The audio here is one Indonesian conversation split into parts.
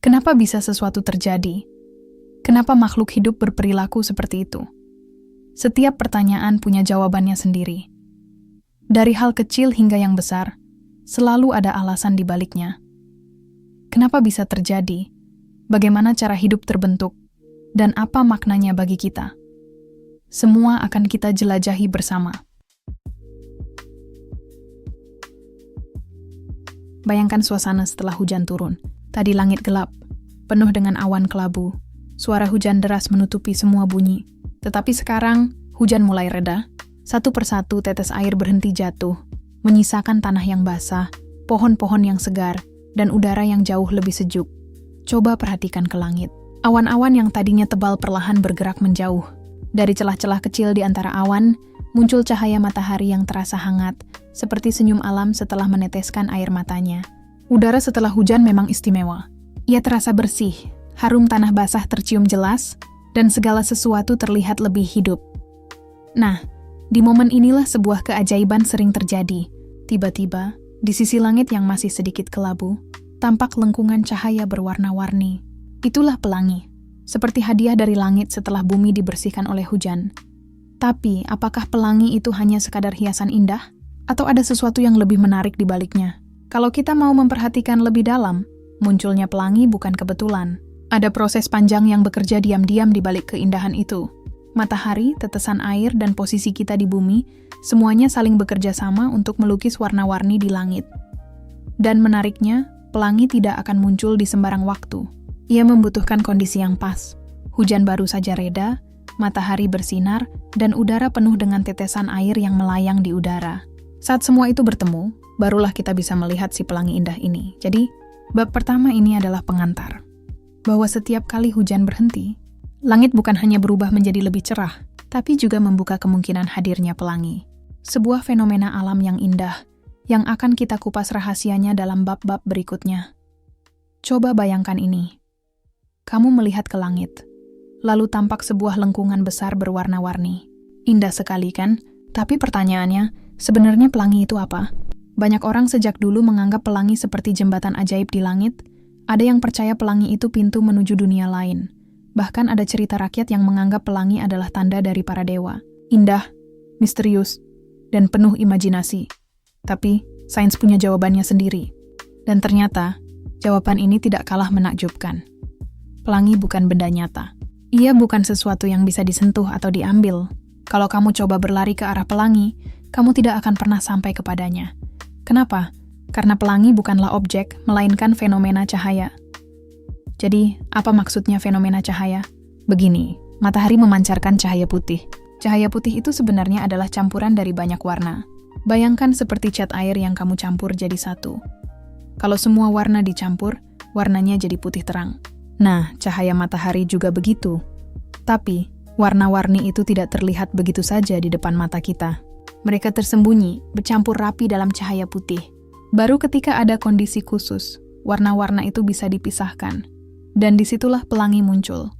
Kenapa bisa sesuatu terjadi? Kenapa makhluk hidup berperilaku seperti itu? Setiap pertanyaan punya jawabannya sendiri. Dari hal kecil hingga yang besar, selalu ada alasan di baliknya. Kenapa bisa terjadi? Bagaimana cara hidup terbentuk? Dan apa maknanya bagi kita? Semua akan kita jelajahi bersama. Bayangkan suasana setelah hujan turun. Tadi langit gelap, penuh dengan awan kelabu. Suara hujan deras menutupi semua bunyi. Tetapi sekarang, hujan mulai reda. Satu persatu tetes air berhenti jatuh, menyisakan tanah yang basah, pohon-pohon yang segar, dan udara yang jauh lebih sejuk. Coba perhatikan ke langit. Awan-awan yang tadinya tebal perlahan bergerak menjauh. Dari celah-celah kecil di antara awan, muncul cahaya matahari yang terasa hangat, seperti senyum alam setelah meneteskan air matanya. Udara setelah hujan memang istimewa. Ia terasa bersih, harum tanah basah tercium jelas, dan segala sesuatu terlihat lebih hidup. Nah, di momen inilah sebuah keajaiban sering terjadi. Tiba-tiba, di sisi langit yang masih sedikit kelabu, tampak lengkungan cahaya berwarna-warni. Itulah pelangi, seperti hadiah dari langit setelah bumi dibersihkan oleh hujan. Tapi, apakah pelangi itu hanya sekadar hiasan indah? Atau ada sesuatu yang lebih menarik di baliknya? Kalau kita mau memperhatikan lebih dalam, munculnya pelangi bukan kebetulan. Ada proses panjang yang bekerja diam-diam di balik keindahan itu. Matahari, tetesan air, dan posisi kita di bumi, semuanya saling bekerja sama untuk melukis warna-warni di langit. Dan menariknya, pelangi tidak akan muncul di sembarang waktu. Ia membutuhkan kondisi yang pas. Hujan baru saja reda, matahari bersinar, dan udara penuh dengan tetesan air yang melayang di udara. Saat semua itu bertemu, barulah kita bisa melihat si pelangi indah ini. Jadi, bab pertama ini adalah pengantar. Bahwa setiap kali hujan berhenti, langit bukan hanya berubah menjadi lebih cerah, tapi juga membuka kemungkinan hadirnya pelangi. Sebuah fenomena alam yang indah, yang akan kita kupas rahasianya dalam bab-bab berikutnya. Coba bayangkan ini. Kamu melihat ke langit, lalu tampak sebuah lengkungan besar berwarna-warni. Indah sekali kan? Tapi pertanyaannya, sebenarnya pelangi itu apa? Banyak orang sejak dulu menganggap pelangi seperti jembatan ajaib di langit. Ada yang percaya pelangi itu pintu menuju dunia lain. Bahkan ada cerita rakyat yang menganggap pelangi adalah tanda dari para dewa. Indah, misterius, dan penuh imajinasi. Tapi, sains punya jawabannya sendiri. Dan ternyata, jawaban ini tidak kalah menakjubkan. Pelangi bukan benda nyata. Ia bukan sesuatu yang bisa disentuh atau diambil. Kalau kamu coba berlari ke arah pelangi, kamu tidak akan pernah sampai kepadanya. Kenapa? Karena pelangi bukanlah objek, melainkan fenomena cahaya. Jadi, apa maksudnya fenomena cahaya? Begini, matahari memancarkan cahaya putih. Cahaya putih itu sebenarnya adalah campuran dari banyak warna. Bayangkan seperti cat air yang kamu campur jadi satu. Kalau semua warna dicampur, warnanya jadi putih terang. Nah, cahaya matahari juga begitu. Tapi, warna-warni itu tidak terlihat begitu saja di depan mata kita. Mereka tersembunyi, bercampur rapi dalam cahaya putih. Baru ketika ada kondisi khusus, warna-warna itu bisa dipisahkan. Dan disitulah pelangi muncul.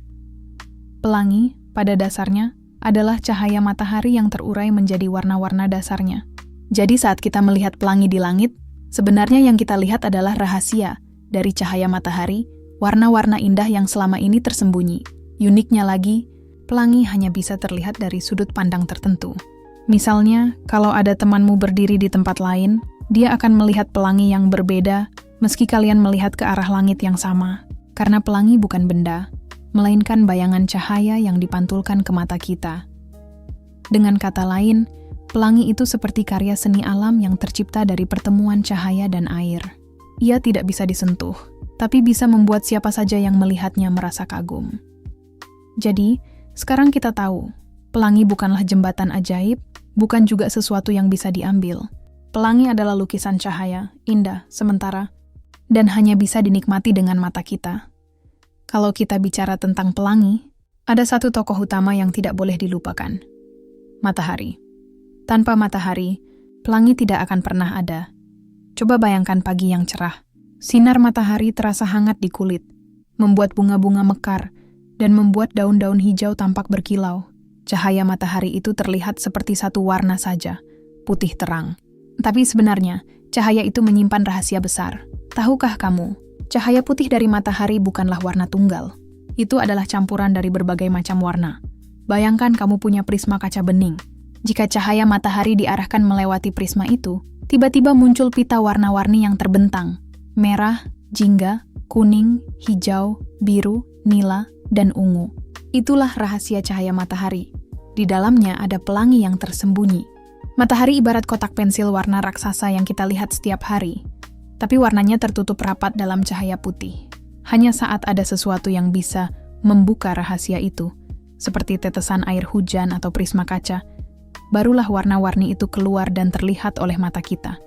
Pelangi, pada dasarnya, adalah cahaya matahari yang terurai menjadi warna-warna dasarnya. Jadi saat kita melihat pelangi di langit, sebenarnya yang kita lihat adalah rahasia dari cahaya matahari, warna-warna indah yang selama ini tersembunyi. Uniknya lagi, pelangi hanya bisa terlihat dari sudut pandang tertentu. Misalnya, kalau ada temanmu berdiri di tempat lain, dia akan melihat pelangi yang berbeda meski kalian melihat ke arah langit yang sama. Karena pelangi bukan benda, melainkan bayangan cahaya yang dipantulkan ke mata kita. Dengan kata lain, pelangi itu seperti karya seni alam yang tercipta dari pertemuan cahaya dan air. Ia tidak bisa disentuh, tapi bisa membuat siapa saja yang melihatnya merasa kagum. Jadi, sekarang kita tahu, pelangi bukanlah jembatan ajaib, bukan juga sesuatu yang bisa diambil. Pelangi adalah lukisan cahaya, indah, sementara, dan hanya bisa dinikmati dengan mata kita. Kalau kita bicara tentang pelangi, ada satu tokoh utama yang tidak boleh dilupakan. Matahari. Tanpa matahari, pelangi tidak akan pernah ada. Coba bayangkan pagi yang cerah. Sinar matahari terasa hangat di kulit, membuat bunga-bunga mekar, dan membuat daun-daun hijau tampak berkilau. Cahaya matahari itu terlihat seperti satu warna saja, putih terang. Tapi sebenarnya, cahaya itu menyimpan rahasia besar. Tahukah kamu, Cahaya putih dari matahari bukanlah warna tunggal. Itu adalah campuran dari berbagai macam warna. Bayangkan kamu punya prisma kaca bening. Jika cahaya matahari diarahkan melewati prisma itu, tiba-tiba muncul pita warna-warni yang terbentang. Merah, jingga, kuning, hijau, biru, nila, dan ungu. Itulah rahasia cahaya matahari. Di dalamnya ada pelangi yang tersembunyi. Matahari ibarat kotak pensil warna raksasa yang kita lihat setiap hari. Tapi warnanya tertutup rapat dalam cahaya putih. Hanya saat ada sesuatu yang bisa membuka rahasia itu, seperti tetesan air hujan atau prisma kaca, barulah warna-warni itu keluar dan terlihat oleh mata kita.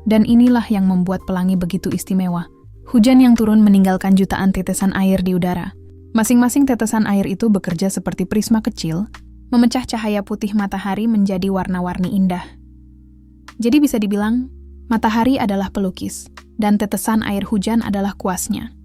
Dan inilah yang membuat pelangi begitu istimewa. Hujan yang turun meninggalkan jutaan tetesan air di udara. Masing-masing tetesan air itu bekerja seperti prisma kecil, memecah cahaya putih matahari menjadi warna-warni indah. Jadi bisa dibilang, matahari adalah pelukis, dan tetesan air hujan adalah kuasnya.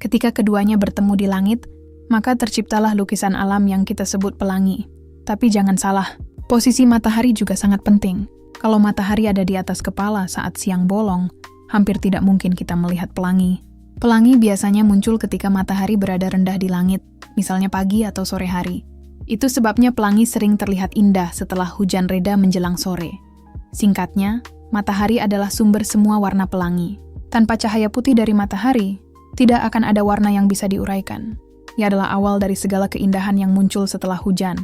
Ketika keduanya bertemu di langit, maka terciptalah lukisan alam yang kita sebut pelangi. Tapi jangan salah, posisi matahari juga sangat penting. Kalau matahari ada di atas kepala saat siang bolong, hampir tidak mungkin kita melihat pelangi. Pelangi biasanya muncul ketika matahari berada rendah di langit, misalnya pagi atau sore hari. Itu sebabnya pelangi sering terlihat indah setelah hujan reda menjelang sore. Singkatnya, matahari adalah sumber semua warna pelangi. Tanpa cahaya putih dari matahari, tidak akan ada warna yang bisa diuraikan. Ia adalah awal dari segala keindahan yang muncul setelah hujan.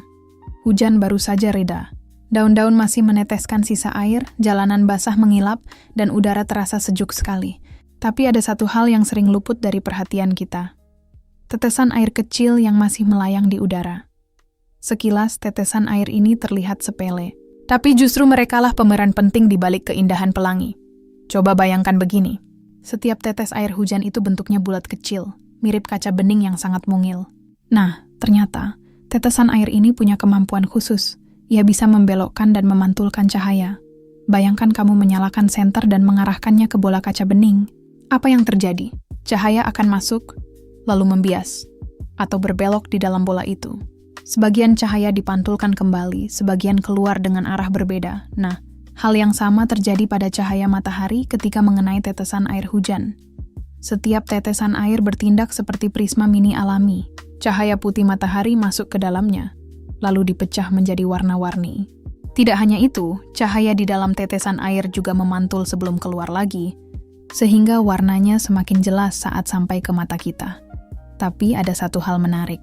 Hujan baru saja reda. Daun-daun masih meneteskan sisa air, jalanan basah mengilap, dan udara terasa sejuk sekali. Tapi ada satu hal yang sering luput dari perhatian kita. Tetesan air kecil yang masih melayang di udara. Sekilas, tetesan air ini terlihat sepele. Tapi justru merekalah pemeran penting di balik keindahan pelangi. Coba bayangkan begini. Setiap tetes air hujan itu bentuknya bulat kecil, mirip kaca bening yang sangat mungil. Nah, ternyata, tetesan air ini punya kemampuan khusus. Ia bisa membelokkan dan memantulkan cahaya. Bayangkan kamu menyalakan senter dan mengarahkannya ke bola kaca bening. Apa yang terjadi? Cahaya akan masuk, lalu membias, atau berbelok di dalam bola itu. Sebagian cahaya dipantulkan kembali, sebagian keluar dengan arah berbeda. Nah, hal yang sama terjadi pada cahaya matahari ketika mengenai tetesan air hujan. Setiap tetesan air bertindak seperti prisma mini alami. Cahaya putih matahari masuk ke dalamnya, lalu dipecah menjadi warna-warni. Tidak hanya itu, cahaya di dalam tetesan air juga memantul sebelum keluar lagi, sehingga warnanya semakin jelas saat sampai ke mata kita. Tapi ada satu hal menarik.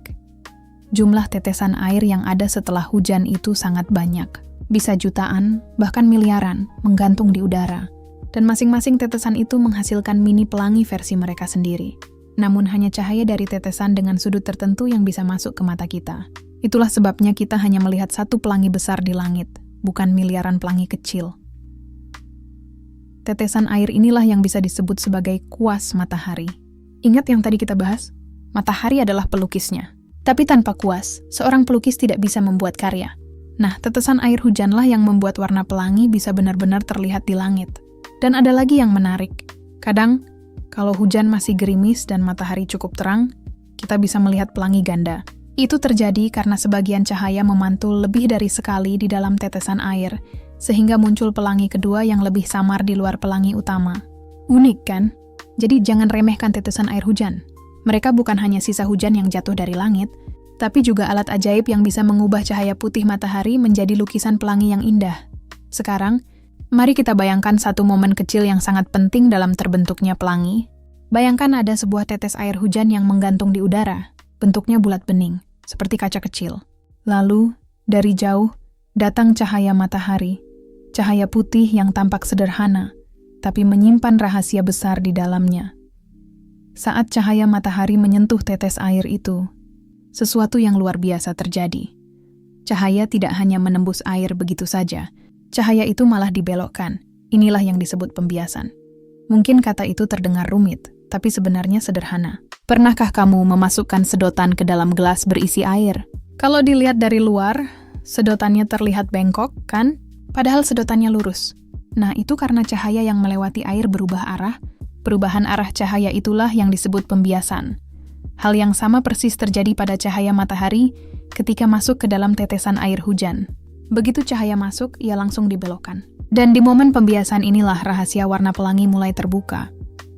Jumlah tetesan air yang ada setelah hujan itu sangat banyak. Bisa jutaan, bahkan miliaran, menggantung di udara. Dan masing-masing tetesan itu menghasilkan mini pelangi versi mereka sendiri. Namun hanya cahaya dari tetesan dengan sudut tertentu yang bisa masuk ke mata kita. Itulah sebabnya kita hanya melihat satu pelangi besar di langit, bukan miliaran pelangi kecil. Tetesan air inilah yang bisa disebut sebagai kuas matahari. Ingat yang tadi kita bahas? Matahari adalah pelukisnya. Tapi tanpa kuas, seorang pelukis tidak bisa membuat karya. Nah, tetesan air hujanlah yang membuat warna pelangi bisa benar-benar terlihat di langit. Dan ada lagi yang menarik. Kadang, kalau hujan masih gerimis dan matahari cukup terang, kita bisa melihat pelangi ganda. Itu terjadi karena sebagian cahaya memantul lebih dari sekali di dalam tetesan air, sehingga muncul pelangi kedua yang lebih samar di luar pelangi utama. Unik kan? Jadi jangan remehkan tetesan air hujan. Mereka bukan hanya sisa hujan yang jatuh dari langit, tapi juga alat ajaib yang bisa mengubah cahaya putih matahari menjadi lukisan pelangi yang indah. Sekarang, mari kita bayangkan satu momen kecil yang sangat penting dalam terbentuknya pelangi. Bayangkan ada sebuah tetes air hujan yang menggantung di udara, bentuknya bulat bening, seperti kaca kecil. Lalu, dari jauh, datang cahaya matahari, cahaya putih yang tampak sederhana, tapi menyimpan rahasia besar di dalamnya. Saat cahaya matahari menyentuh tetes air itu, sesuatu yang luar biasa terjadi. Cahaya tidak hanya menembus air begitu saja, cahaya itu malah dibelokkan. Inilah yang disebut pembiasan. Mungkin kata itu terdengar rumit, tapi sebenarnya sederhana. Pernahkah kamu memasukkan sedotan ke dalam gelas berisi air? Kalau dilihat dari luar, sedotannya terlihat bengkok, kan? Padahal sedotannya lurus. Nah, itu karena cahaya yang melewati air berubah arah. Perubahan arah cahaya itulah yang disebut pembiasan. Hal yang sama persis terjadi pada cahaya matahari ketika masuk ke dalam tetesan air hujan. Begitu cahaya masuk, ia langsung dibelokkan. Dan di momen pembiasan inilah rahasia warna pelangi mulai terbuka.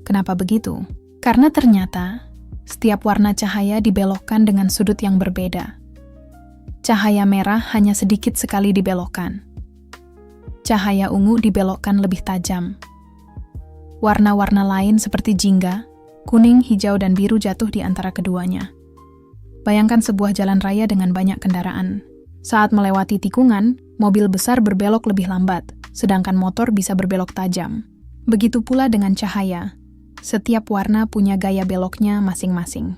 Kenapa begitu? Karena ternyata setiap warna cahaya dibelokkan dengan sudut yang berbeda. Cahaya merah hanya sedikit sekali dibelokkan. Cahaya ungu dibelokkan lebih tajam. Warna-warna lain seperti jingga, kuning, hijau, dan biru jatuh di antara keduanya. Bayangkan sebuah jalan raya dengan banyak kendaraan. Saat melewati tikungan, mobil besar berbelok lebih lambat, sedangkan motor bisa berbelok tajam. Begitu pula dengan cahaya. Setiap warna punya gaya beloknya masing-masing.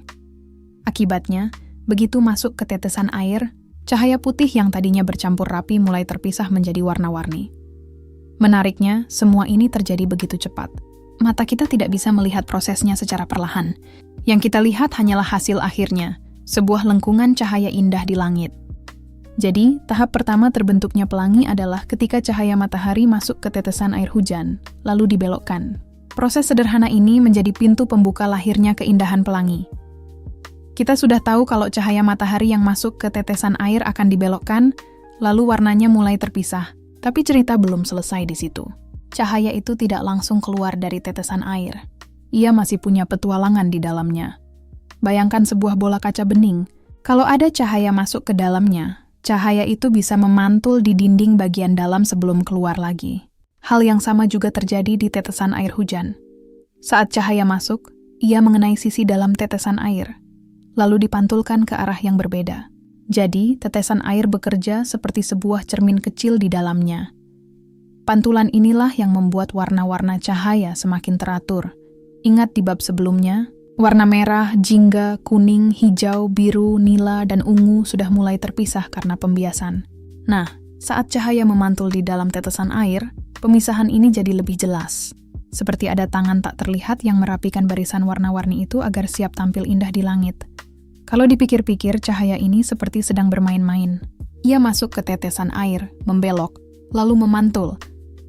Akibatnya, begitu masuk ke tetesan air, cahaya putih yang tadinya bercampur rapi mulai terpisah menjadi warna-warni. Menariknya, semua ini terjadi begitu cepat. Mata kita tidak bisa melihat prosesnya secara perlahan. Yang kita lihat hanyalah hasil akhirnya, sebuah lengkungan cahaya indah di langit. Jadi, tahap pertama terbentuknya pelangi adalah ketika cahaya matahari masuk ke tetesan air hujan, lalu dibelokkan. Proses sederhana ini menjadi pintu pembuka lahirnya keindahan pelangi. Kita sudah tahu kalau cahaya matahari yang masuk ke tetesan air akan dibelokkan, lalu warnanya mulai terpisah. Tapi cerita belum selesai di situ. Cahaya itu tidak langsung keluar dari tetesan air. Ia masih punya petualangan di dalamnya. Bayangkan sebuah bola kaca bening. Kalau ada cahaya masuk ke dalamnya, cahaya itu bisa memantul di dinding bagian dalam sebelum keluar lagi. Hal yang sama juga terjadi di tetesan air hujan. Saat cahaya masuk, ia mengenai sisi dalam tetesan air, lalu dipantulkan ke arah yang berbeda. Jadi, tetesan air bekerja seperti sebuah cermin kecil di dalamnya. Pantulan inilah yang membuat warna-warna cahaya semakin teratur. Ingat di bab sebelumnya, warna merah, jingga, kuning, hijau, biru, nila, dan ungu sudah mulai terpisah karena pembiasan. Nah, saat cahaya memantul di dalam tetesan air, pemisahan ini jadi lebih jelas. Seperti ada tangan tak terlihat yang merapikan barisan warna-warni itu agar siap tampil indah di langit. Kalau dipikir-pikir, cahaya ini seperti sedang bermain-main. Ia masuk ke tetesan air, membelok, lalu memantul,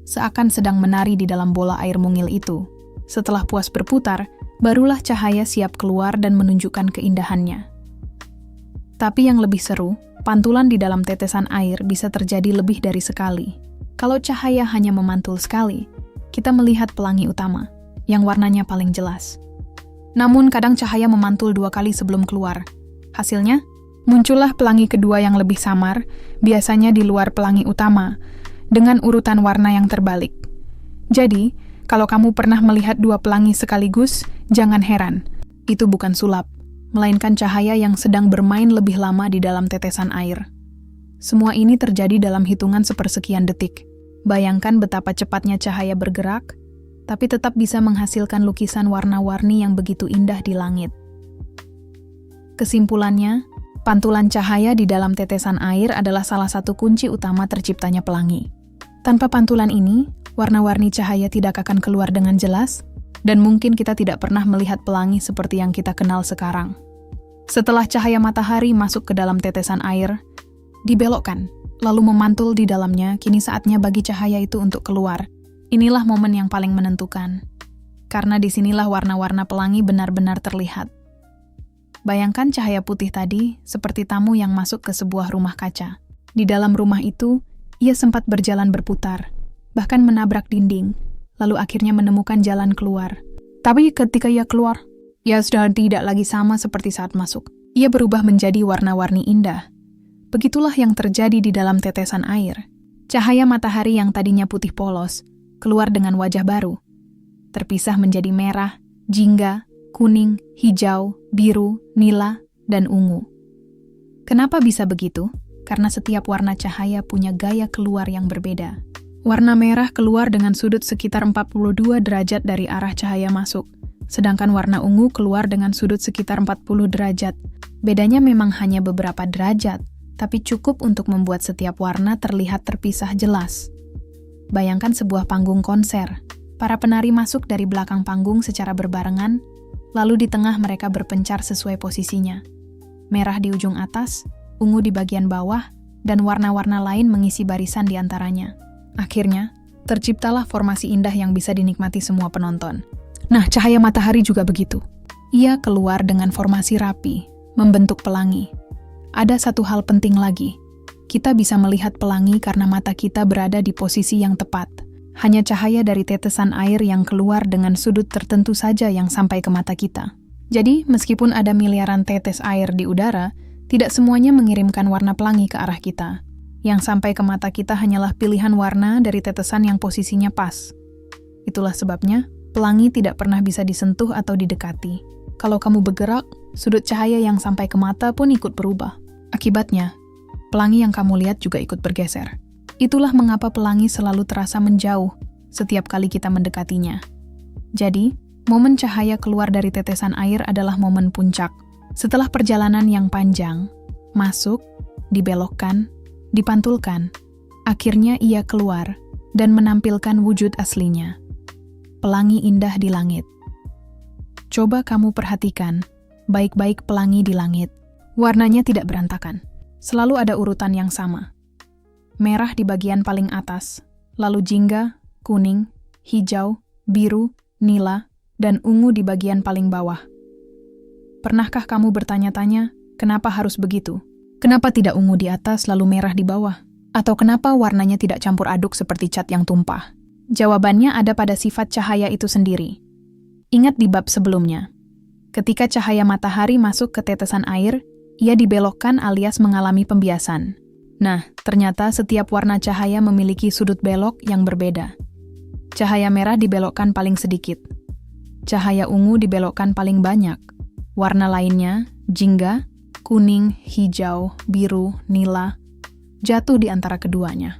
seakan sedang menari di dalam bola air mungil itu. Setelah puas berputar, barulah cahaya siap keluar dan menunjukkan keindahannya. Tapi yang lebih seru, pantulan di dalam tetesan air bisa terjadi lebih dari sekali. Kalau cahaya hanya memantul sekali, kita melihat pelangi utama, yang warnanya paling jelas. Namun kadang cahaya memantul 2 kali sebelum keluar. Hasilnya, muncullah pelangi kedua yang lebih samar, biasanya di luar pelangi utama, dengan urutan warna yang terbalik. Jadi, kalau kamu pernah melihat 2 pelangi sekaligus, jangan heran. Itu bukan sulap, melainkan cahaya yang sedang bermain lebih lama di dalam tetesan air. Semua ini terjadi dalam hitungan sepersekian detik. Bayangkan betapa cepatnya cahaya bergerak, tapi tetap bisa menghasilkan lukisan warna-warni yang begitu indah di langit. Kesimpulannya, pantulan cahaya di dalam tetesan air adalah salah satu kunci utama terciptanya pelangi. Tanpa pantulan ini, warna-warni cahaya tidak akan keluar dengan jelas, dan mungkin kita tidak pernah melihat pelangi seperti yang kita kenal sekarang. Setelah cahaya matahari masuk ke dalam tetesan air, dibelokkan, lalu memantul di dalamnya, kini saatnya bagi cahaya itu untuk keluar. Inilah momen yang paling menentukan, karena disinilah warna-warna pelangi benar-benar terlihat. Bayangkan cahaya putih tadi seperti tamu yang masuk ke sebuah rumah kaca. Di dalam rumah itu, ia sempat berjalan berputar, bahkan menabrak dinding, lalu akhirnya menemukan jalan keluar. Tapi ketika ia keluar, ia sudah tidak lagi sama seperti saat masuk. Ia berubah menjadi warna-warni indah. Begitulah yang terjadi di dalam tetesan air. Cahaya matahari yang tadinya putih polos, keluar dengan wajah baru. Terpisah menjadi merah, jingga, kuning, hijau, biru, nila, dan ungu. Kenapa bisa begitu? Karena setiap warna cahaya punya gaya keluar yang berbeda. Warna merah keluar dengan sudut sekitar 42 derajat dari arah cahaya masuk, sedangkan warna ungu keluar dengan sudut sekitar 40 derajat. Bedanya memang hanya beberapa derajat, tapi cukup untuk membuat setiap warna terlihat terpisah jelas. Bayangkan sebuah panggung konser. Para penari masuk dari belakang panggung secara berbarengan, lalu di tengah mereka berpencar sesuai posisinya. Merah di ujung atas, ungu di bagian bawah, dan warna-warna lain mengisi barisan di antaranya. Akhirnya, terciptalah formasi indah yang bisa dinikmati semua penonton. Nah, cahaya matahari juga begitu. Ia keluar dengan formasi rapi, membentuk pelangi. Ada satu hal penting lagi. Kita bisa melihat pelangi karena mata kita berada di posisi yang tepat. Hanya cahaya dari tetesan air yang keluar dengan sudut tertentu saja yang sampai ke mata kita. Jadi, meskipun ada miliaran tetes air di udara, tidak semuanya mengirimkan warna pelangi ke arah kita. Yang sampai ke mata kita hanyalah pilihan warna dari tetesan yang posisinya pas. Itulah sebabnya, pelangi tidak pernah bisa disentuh atau didekati. Kalau kamu bergerak, sudut cahaya yang sampai ke mata pun ikut berubah. Akibatnya, pelangi yang kamu lihat juga ikut bergeser. Itulah mengapa pelangi selalu terasa menjauh setiap kali kita mendekatinya. Jadi, momen cahaya keluar dari tetesan air adalah momen puncak. Setelah perjalanan yang panjang, masuk, dibelokkan, dipantulkan, akhirnya ia keluar dan menampilkan wujud aslinya. Pelangi indah di langit. Coba kamu perhatikan, baik-baik pelangi di langit. Warnanya tidak berantakan. Selalu ada urutan yang sama. Merah di bagian paling atas, lalu jingga, kuning, hijau, biru, nila, dan ungu di bagian paling bawah. Pernahkah kamu bertanya-tanya, kenapa harus begitu? Kenapa tidak ungu di atas lalu merah di bawah? Atau kenapa warnanya tidak campur aduk seperti cat yang tumpah? Jawabannya ada pada sifat cahaya itu sendiri. Ingat di bab sebelumnya. Ketika cahaya matahari masuk ke tetesan air, ia dibelokkan alias mengalami pembiasan. Nah, ternyata setiap warna cahaya memiliki sudut belok yang berbeda. Cahaya merah dibelokkan paling sedikit. Cahaya ungu dibelokkan paling banyak. Warna lainnya, jingga, kuning, hijau, biru, nila, jatuh di antara keduanya.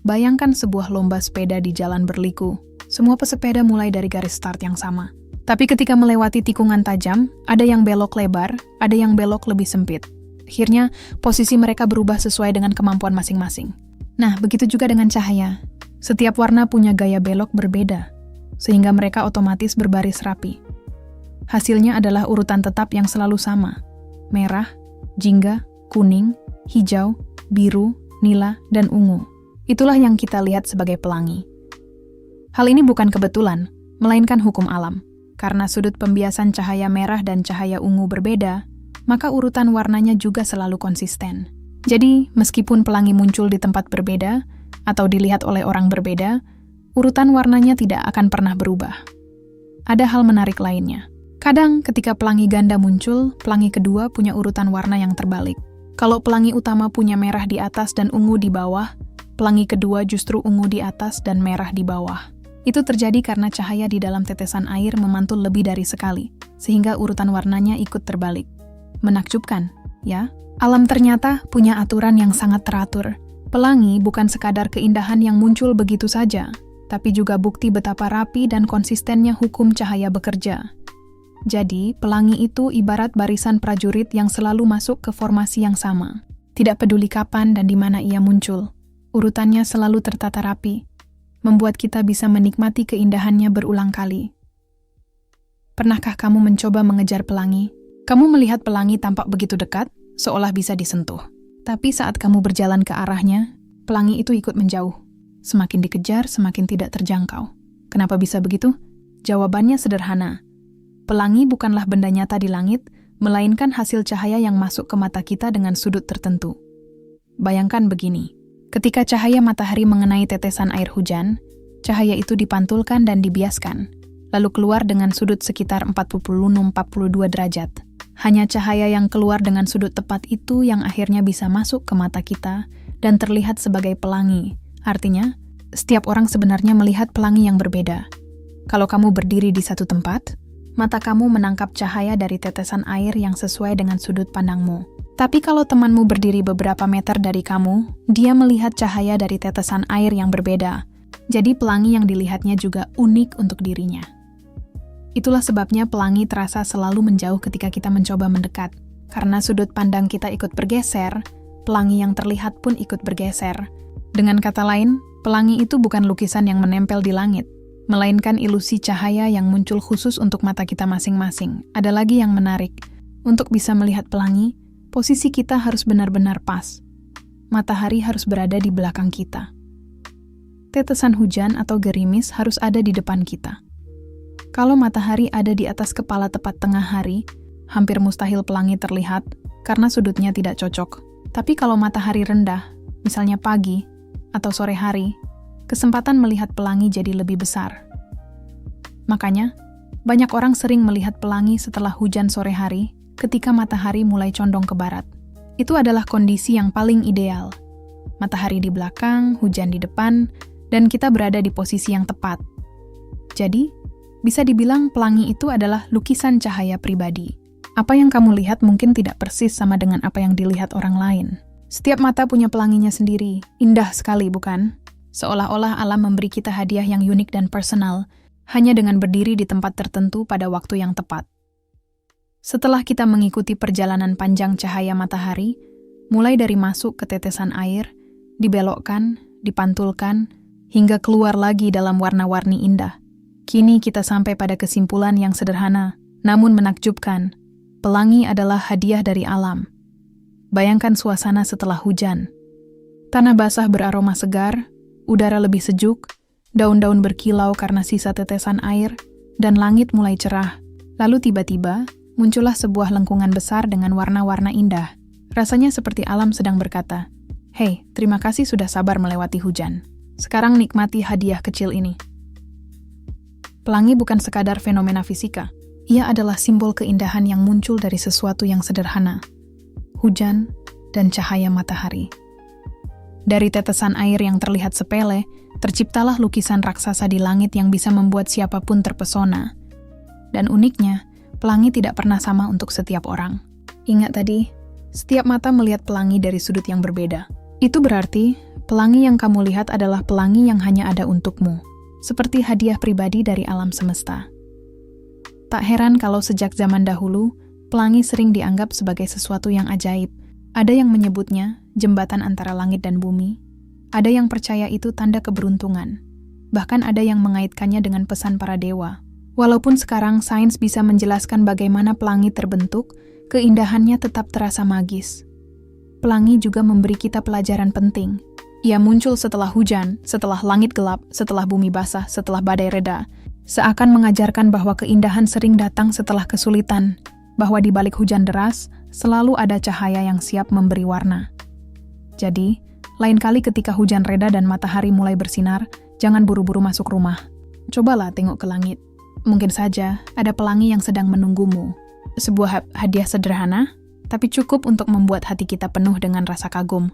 Bayangkan sebuah lomba sepeda di jalan berliku. Semua pesepeda mulai dari garis start yang sama. Tapi ketika melewati tikungan tajam, ada yang belok lebar, ada yang belok lebih sempit. Akhirnya, posisi mereka berubah sesuai dengan kemampuan masing-masing. Nah, begitu juga dengan cahaya. Setiap warna punya gaya belok berbeda, sehingga mereka otomatis berbaris rapi. Hasilnya adalah urutan tetap yang selalu sama. Merah, jingga, kuning, hijau, biru, nila, dan ungu. Itulah yang kita lihat sebagai pelangi. Hal ini bukan kebetulan, melainkan hukum alam. Karena sudut pembiasan cahaya merah dan cahaya ungu berbeda, maka urutan warnanya juga selalu konsisten. Jadi, meskipun pelangi muncul di tempat berbeda, atau dilihat oleh orang berbeda, urutan warnanya tidak akan pernah berubah. Ada hal menarik lainnya. Kadang ketika pelangi ganda muncul, pelangi kedua punya urutan warna yang terbalik. Kalau pelangi utama punya merah di atas dan ungu di bawah, pelangi kedua justru ungu di atas dan merah di bawah. Itu terjadi karena cahaya di dalam tetesan air memantul lebih dari sekali, sehingga urutan warnanya ikut terbalik. Menakjubkan, ya? Alam ternyata punya aturan yang sangat teratur. Pelangi bukan sekadar keindahan yang muncul begitu saja, tapi juga bukti betapa rapi dan konsistennya hukum cahaya bekerja. Jadi, pelangi itu ibarat barisan prajurit yang selalu masuk ke formasi yang sama. Tidak peduli kapan dan di mana ia muncul, urutannya selalu tertata rapi, membuat kita bisa menikmati keindahannya berulang kali. Pernahkah kamu mencoba mengejar pelangi? Kamu melihat pelangi tampak begitu dekat, seolah bisa disentuh. Tapi saat kamu berjalan ke arahnya, pelangi itu ikut menjauh. Semakin dikejar, semakin tidak terjangkau. Kenapa bisa begitu? Jawabannya sederhana. Pelangi bukanlah benda nyata di langit, melainkan hasil cahaya yang masuk ke mata kita dengan sudut tertentu. Bayangkan begini. Ketika cahaya matahari mengenai tetesan air hujan, cahaya itu dipantulkan dan dibiaskan, lalu keluar dengan sudut sekitar 40-42 derajat. Hanya cahaya yang keluar dengan sudut tepat itu yang akhirnya bisa masuk ke mata kita dan terlihat sebagai pelangi. Artinya, setiap orang sebenarnya melihat pelangi yang berbeda. Kalau kamu berdiri di satu tempat, mata kamu menangkap cahaya dari tetesan air yang sesuai dengan sudut pandangmu. Tapi kalau temanmu berdiri beberapa meter dari kamu, dia melihat cahaya dari tetesan air yang berbeda. Jadi pelangi yang dilihatnya juga unik untuk dirinya. Itulah sebabnya pelangi terasa selalu menjauh ketika kita mencoba mendekat. Karena sudut pandang kita ikut bergeser, pelangi yang terlihat pun ikut bergeser. Dengan kata lain, pelangi itu bukan lukisan yang menempel di langit, melainkan ilusi cahaya yang muncul khusus untuk mata kita masing-masing. Ada lagi yang menarik. Untuk bisa melihat pelangi, posisi kita harus benar-benar pas. Matahari harus berada di belakang kita. Tetesan hujan atau gerimis harus ada di depan kita. Kalau matahari ada di atas kepala tepat tengah hari, hampir mustahil pelangi terlihat karena sudutnya tidak cocok. Tapi kalau matahari rendah, misalnya pagi atau sore hari, kesempatan melihat pelangi jadi lebih besar. Makanya, banyak orang sering melihat pelangi setelah hujan sore hari ketika matahari mulai condong ke barat. Itu adalah kondisi yang paling ideal. Matahari di belakang, hujan di depan, dan kita berada di posisi yang tepat. Jadi, bisa dibilang pelangi itu adalah lukisan cahaya pribadi. Apa yang kamu lihat mungkin tidak persis sama dengan apa yang dilihat orang lain. Setiap mata punya pelanginya sendiri. Indah sekali, bukan? Seolah-olah alam memberi kita hadiah yang unik dan personal, hanya dengan berdiri di tempat tertentu pada waktu yang tepat. Setelah kita mengikuti perjalanan panjang cahaya matahari, mulai dari masuk ke tetesan air, dibelokkan, dipantulkan, hingga keluar lagi dalam warna-warni indah. Kini kita sampai pada kesimpulan yang sederhana, namun menakjubkan. Pelangi adalah hadiah dari alam. Bayangkan suasana setelah hujan. Tanah basah beraroma segar, udara lebih sejuk, daun-daun berkilau karena sisa tetesan air, dan langit mulai cerah. Lalu tiba-tiba, muncullah sebuah lengkungan besar dengan warna-warna indah. Rasanya seperti alam sedang berkata, "Hei, terima kasih sudah sabar melewati hujan. Sekarang nikmati hadiah kecil ini." Pelangi bukan sekadar fenomena fisika. Ia adalah simbol keindahan yang muncul dari sesuatu yang sederhana. Hujan dan cahaya matahari. Dari tetesan air yang terlihat sepele, terciptalah lukisan raksasa di langit yang bisa membuat siapapun terpesona. Dan uniknya, pelangi tidak pernah sama untuk setiap orang. Ingat tadi, setiap mata melihat pelangi dari sudut yang berbeda. Itu berarti, pelangi yang kamu lihat adalah pelangi yang hanya ada untukmu, seperti hadiah pribadi dari alam semesta. Tak heran kalau sejak zaman dahulu, pelangi sering dianggap sebagai sesuatu yang ajaib. Ada yang menyebutnya jembatan antara langit dan bumi. Ada yang percaya itu tanda keberuntungan. Bahkan ada yang mengaitkannya dengan pesan para dewa. Walaupun sekarang sains bisa menjelaskan bagaimana pelangi terbentuk, keindahannya tetap terasa magis. Pelangi juga memberi kita pelajaran penting. Ia muncul setelah hujan, setelah langit gelap, setelah bumi basah, setelah badai reda. Seakan mengajarkan bahwa keindahan sering datang setelah kesulitan, bahwa di balik hujan deras, selalu ada cahaya yang siap memberi warna. Jadi, lain kali ketika hujan reda dan matahari mulai bersinar, jangan buru-buru masuk rumah. Cobalah tengok ke langit. Mungkin saja ada pelangi yang sedang menunggumu. Sebuah hadiah sederhana, tapi cukup untuk membuat hati kita penuh dengan rasa kagum.